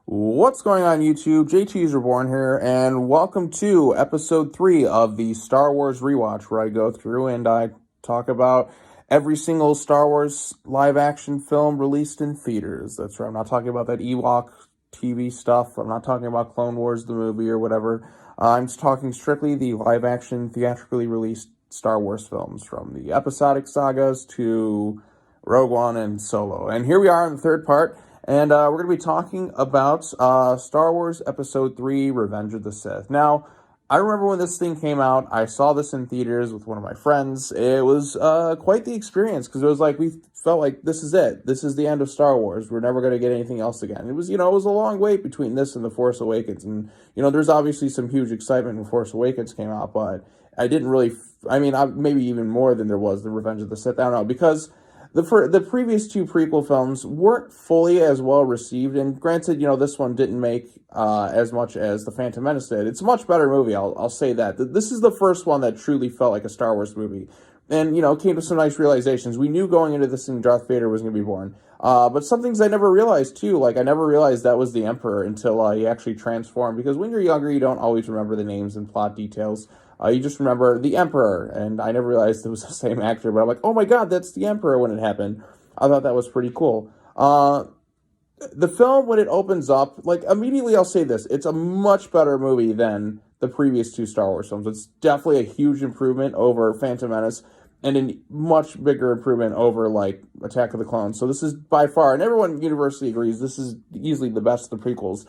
What's going on, YouTube? JT's Reborn here, and welcome to episode 3 of the Star Wars Rewatch, where I go through and I talk about every single Star Wars live-action film released in theaters. That's right, I'm not talking about that Ewok TV stuff. I'm not talking about Clone Wars, the movie, or whatever. I'm just talking strictly the live-action, theatrically released Star Wars films, from the episodic sagas to Rogue One and Solo. And here we are in the third part. And we're going to be talking about Star Wars Episode 3, Revenge of the Sith. Now, I remember when this thing came out, I saw this in theaters with one of my friends. It was quite the experience, because it was like, we felt like this is it. This is the end of Star Wars. We're never going to get anything else again. It was, it was a long wait between this and The Force Awakens. And, there's obviously some huge excitement when Force Awakens came out, but I didn't really, maybe even more than there was the Revenge of the Sith. I don't know, because the previous two prequel films weren't fully as well received, and granted, this one didn't make as much as The Phantom Menace did. It's a much better movie, I'll say that. This is the first one that truly felt like a Star Wars movie, and, came to some nice realizations. We knew going into this thing Darth Vader was going to be born, but some things I never realized, too. Like, I never realized that was the Emperor until he actually transformed, because when you're younger, you don't always remember the names and plot details. You just remember the Emperor, and I never realized it was the same actor, but I'm like, oh my god, that's the Emperor when it happened. I thought that was pretty cool. The film, when it opens up, like, immediately I'll say this, it's a much better movie than the previous two Star Wars films. It's definitely a huge improvement over Phantom Menace, and a much bigger improvement over, like, Attack of the Clones. So this is by far, and everyone universally agrees, this is easily the best of the prequels.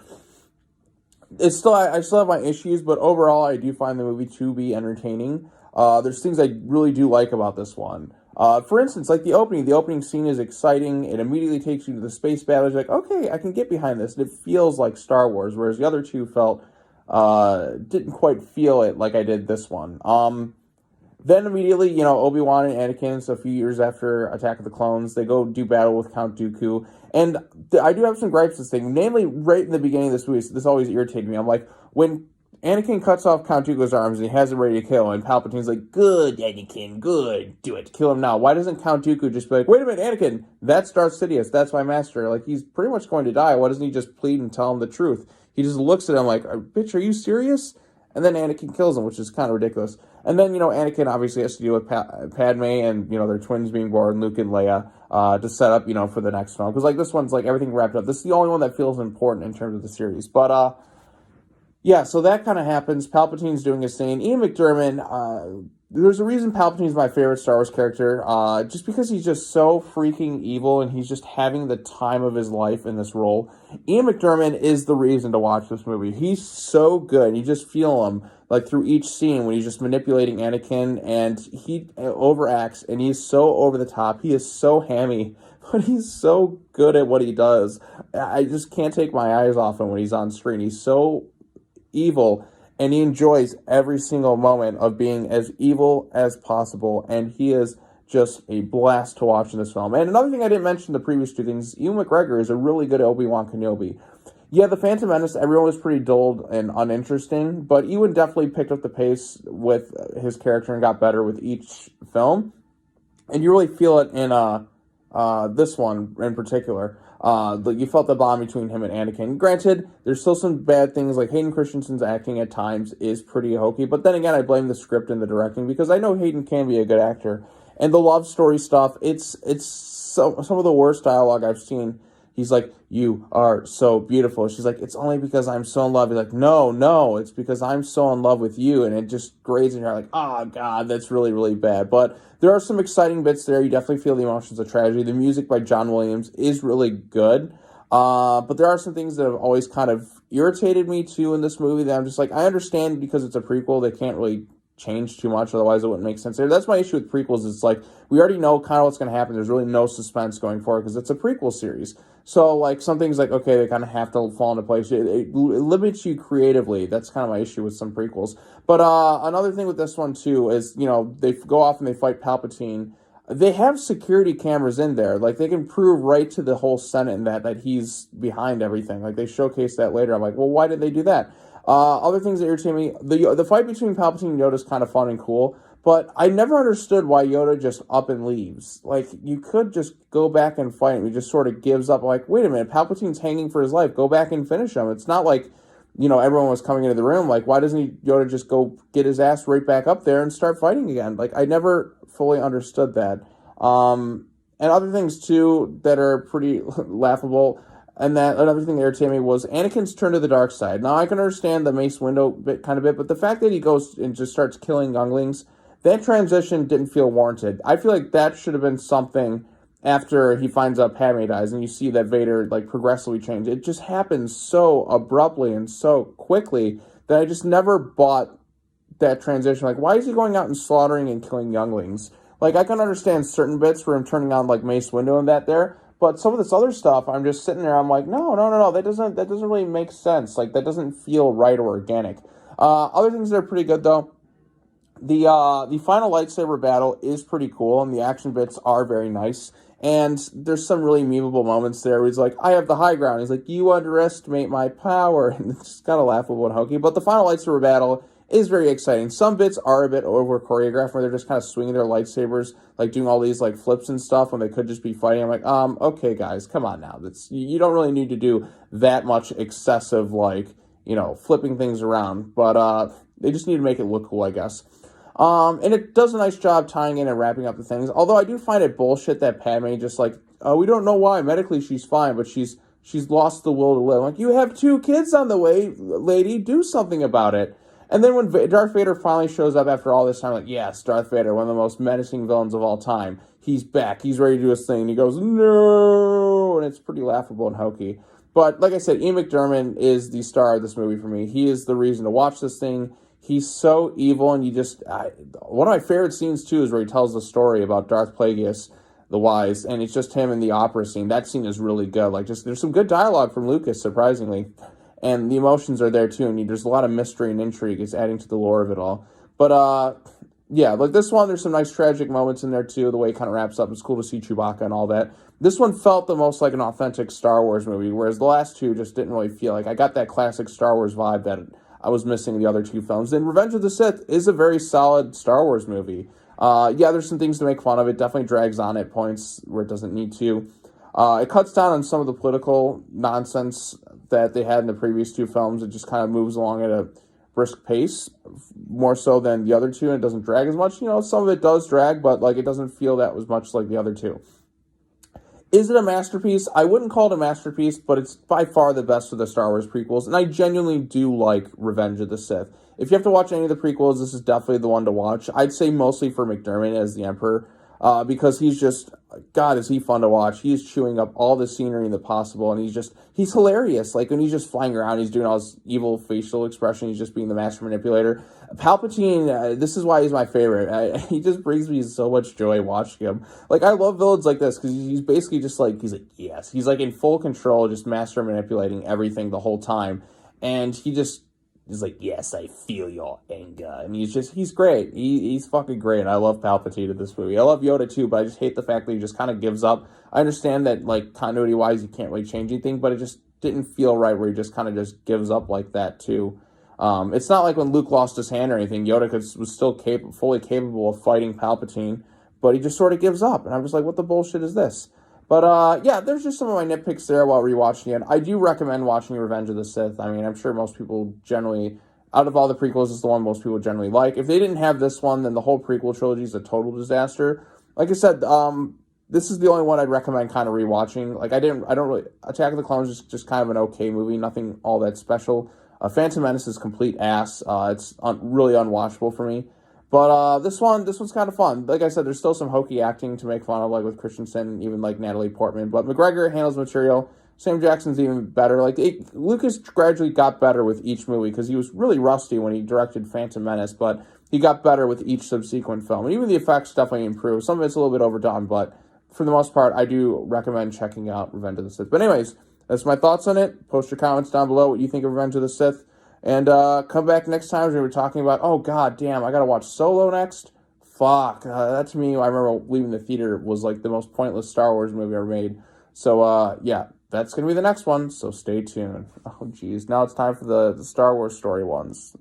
I still have my issues, but overall, I do find the movie to be entertaining. There's things I really do like about this one. For instance, like the opening scene is exciting. It immediately takes you to the space battle. You're like, okay, I can get behind this. And it feels like Star Wars, whereas the other two didn't quite feel it like I did this one. Then immediately, Obi-Wan and Anakin, so a few years after Attack of the Clones, they go do battle with Count Dooku. And I do have some gripes with this thing. Namely, right in the beginning of this movie, this always irritated me. I'm like, when Anakin cuts off Count Dooku's arms and he has him ready to kill, and Palpatine's like, good, Anakin, good, do it, kill him now. Why doesn't Count Dooku just be like, wait a minute, Anakin, that's Darth Sidious, that's my master. Like, he's pretty much going to die. Why doesn't he just plead and tell him the truth? He just looks at him like, bitch, are you serious? And then Anakin kills him, which is kind of ridiculous. And then, Anakin obviously has to deal with Padme and, their twins being born, Luke and Leia, to set up, for the next film. Because, like, this one's, like, everything wrapped up. This is the only one that feels important in terms of the series. But, yeah, so that kind of happens. Palpatine's doing his thing. Ian McDiarmid, there's a reason Palpatine's my favorite Star Wars character, just because he's just so freaking evil, and he's just having the time of his life in this role. Ian McDiarmid is the reason to watch this movie. He's so good. You just feel him, like, through each scene when he's just manipulating Anakin, and he overacts, and he's so over the top. He is so hammy, but he's so good at what he does. I just can't take my eyes off him when he's on screen. He's so evil, and he enjoys every single moment of being as evil as possible, and he is just a blast to watch in this film. And another thing I didn't mention the previous two things, Ewan McGregor is a really good Obi-Wan Kenobi. Yeah, The Phantom Menace, everyone was pretty dull and uninteresting, but Ewan definitely picked up the pace with his character and got better with each film, and you really feel it in this one in particular. You felt the bond between him and Anakin. Granted, there's still some bad things, like Hayden Christensen's acting at times is pretty hokey, but then again, I blame the script and the directing, because I know Hayden can be a good actor. And the love story stuff, it's some of the worst dialogue I've seen. He's like, you are so beautiful. She's like, it's only because I'm so in love. He's like, no, it's because I'm so in love with you. And it just grades in your heart like, oh, God, that's really, really bad. But there are some exciting bits there. You definitely feel the emotions of tragedy. The music by John Williams is really good. But there are some things that have always kind of irritated me, too, in this movie that I'm just like, I understand because it's a prequel, they can't really change too much, otherwise it wouldn't make sense there. That's my issue with prequels. It's like, we already know kind of what's going to happen. There's really no suspense going forward because it's a prequel series. So, like, some things like, okay, they kind of have to fall into place. It limits you creatively. That's kind of my issue with some prequels. But another thing with this one, too, is, they go off and they fight Palpatine. They have security cameras in there. Like, they can prove right to the whole Senate and that he's behind everything. Like, they showcase that later. I'm like, well, why did they do that? Other things that irritate me, the fight between Palpatine and Yoda is kind of fun and cool, But I never understood why Yoda just up and leaves. Like, you could just go back and fight him. He just sort of gives up. Like, wait a minute, Palpatine's hanging for his life. Go back and finish him. It's not like, everyone was coming into the room. Like, why doesn't Yoda just go get his ass right back up there and start fighting again? Like, I never fully understood that. And other things, too, that are pretty laughable. And that another thing that irritated me was Anakin's turn to the dark side. Now, I can understand the Mace Windu bit, but the fact that he goes and just starts killing younglings, that transition didn't feel warranted. I feel like that should have been something after he finds out Padme dies and you see that Vader, like, progressively change. It just happens so abruptly and so quickly that I just never bought that transition. Like, why is he going out and slaughtering and killing younglings? Like, I can understand certain bits for him turning on, like, Mace Windu and that there, but some of this other stuff, I'm just sitting there, I'm like, no, that doesn't really make sense. Like, that doesn't feel right or organic. Other things that are pretty good, though, the final lightsaber battle is pretty cool, and the action bits are very nice. And there's some really memeable moments there where he's like, I have the high ground. He's like, you underestimate my power. And it's just kind of laughable and hokey. But the final lightsaber battle is very exciting. Some bits are a bit over choreographed where they're just kind of swinging their lightsabers, like doing all these like flips and stuff when they could just be fighting. I'm like, okay, guys, come on now. You don't really need to do that much excessive, like, flipping things around. But they just need to make it look cool, I guess. And it does a nice job tying in and wrapping up the things. Although I do find it bullshit that Padme just like, we don't know why. Medically, she's fine, but she's lost the will to live. Like, you have 2 kids on the way, lady. Do something about it. And then when Darth Vader finally shows up after all this time, like, yes, Darth Vader, one of the most menacing villains of all time. He's back. He's ready to do his thing. And he goes, no! And it's pretty laughable and hokey. But like I said, Ian McDiarmid is the star of this movie for me. He is the reason to watch this thing. He's so evil, and one of my favorite scenes, too, is where he tells the story about Darth Plagueis the Wise, and it's just him in the opera scene. That scene is really good. Like, there's some good dialogue from Lucas, surprisingly, and the emotions are there, too, and there's a lot of mystery and intrigue. It's adding to the lore of it all. But, yeah, like this one, there's some nice tragic moments in there, too, the way it kind of wraps up. It's cool to see Chewbacca and all that. This one felt the most like an authentic Star Wars movie, whereas the last two just didn't really feel like. I got that classic Star Wars vibe that I was missing in the other 2 films. And Revenge of the Sith is a very solid Star Wars movie. Yeah, there's some things to make fun of. It definitely drags on at points where it doesn't need to. It cuts down on some of the political nonsense that they had in the previous 2 films. It just kind of moves along at a brisk pace, more so than the other 2, and it doesn't drag as much. Some of it does drag, but like it doesn't feel that as much like the other 2. Is it a masterpiece? I wouldn't call it a masterpiece, but it's by far the best of the Star Wars prequels, and I genuinely do like Revenge of the Sith. If you have to watch any of the prequels, this is definitely the one to watch. I'd say mostly for McDiarmid as the Emperor, because he's just, God, is he fun to watch. He's chewing up all the scenery in the possible, and he's hilarious. Like, when he's just flying around, he's doing all his evil facial expression, he's just being the master manipulator. Palpatine, this is why he's my favorite. He just brings me so much joy watching him. Like, I love villains like this, because he's basically just like, he's like, yes. He's like in full control, just master manipulating everything the whole time. And he's like, yes, I feel your anger. And he's great. He's fucking great. I love Palpatine in this movie. I love Yoda too, but I just hate the fact that he just kind of gives up. I understand that, like, continuity-wise, you can't really change anything, but it just didn't feel right where he just kind of just gives up like that too. It's not like when Luke lost his hand or anything. Yoda was still fully capable of fighting Palpatine, but he just sort of gives up. And I'm just like, what the bullshit is this? But, yeah, there's just some of my nitpicks there while rewatching it. I do recommend watching Revenge of the Sith. I mean, I'm sure most people generally, out of all the prequels, is the one most people generally like. If they didn't have this one, then the whole prequel trilogy is a total disaster. Like I said, this is the only one I'd recommend kind of rewatching. Like, Attack of the Clones is just kind of an okay movie, nothing all that special. Phantom Menace is complete ass. It's really unwatchable for me. But this one's kind of fun. Like I said, there's still some hokey acting to make fun of, like with Christensen, even like Natalie Portman. But McGregor handles material. Sam Jackson's even better. Like, Lucas gradually got better with each movie because he was really rusty when he directed Phantom Menace, but he got better with each subsequent film. And even the effects definitely improved. Some of it's a little bit overdone, but for the most part, I do recommend checking out Revenge of the Sith. But anyways, that's my thoughts on it. Post your comments down below what you think of Revenge of the Sith. And come back next time when we're talking about, oh, god damn, I gotta watch Solo next? Fuck. That to me, I remember leaving the theater, was like the most pointless Star Wars movie ever made. So, yeah, that's gonna be the next one, so stay tuned. Oh, geez. Now it's time for the Star Wars story ones.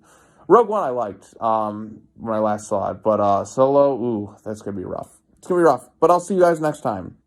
Rogue One I liked when I last saw it, but Solo, ooh, that's gonna be rough. It's gonna be rough. But I'll see you guys next time.